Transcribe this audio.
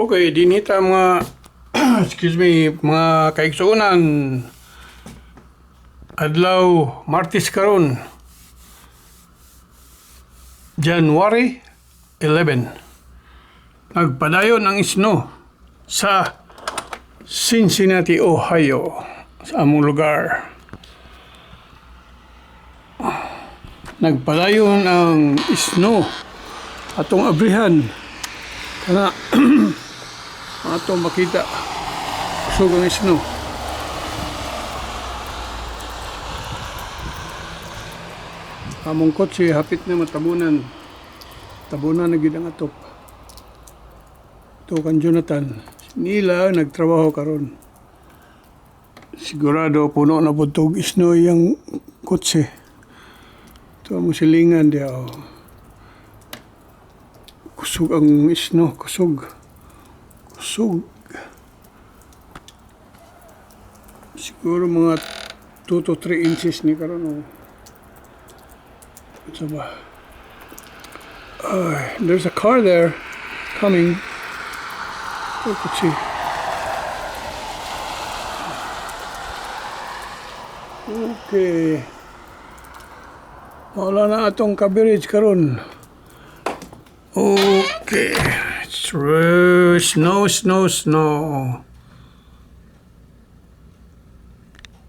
Okay, dinita mga excuse me, mga kaigsuunan. Adlaw Martes karon, January 11. Nagpadayon ang isno sa Cincinnati, Ohio, sa among lugar. Nagpadayon ang isno atong abrihan kana ato makita kusog ang isno. Among kotse hapit na matabunan na gid ang atop. Ito kan Jonathan nila nagtrabaho karon, sigurado puno na putog isno yung kotse. Ito mo silingan dia, oh. Kusog ang isno, kusog. Siguro mga 2 to 3 inches ni karon, oh. Ito ba? There's a car there coming. I could see. Okay. Wala na atong coverage karon. Okay. Snow.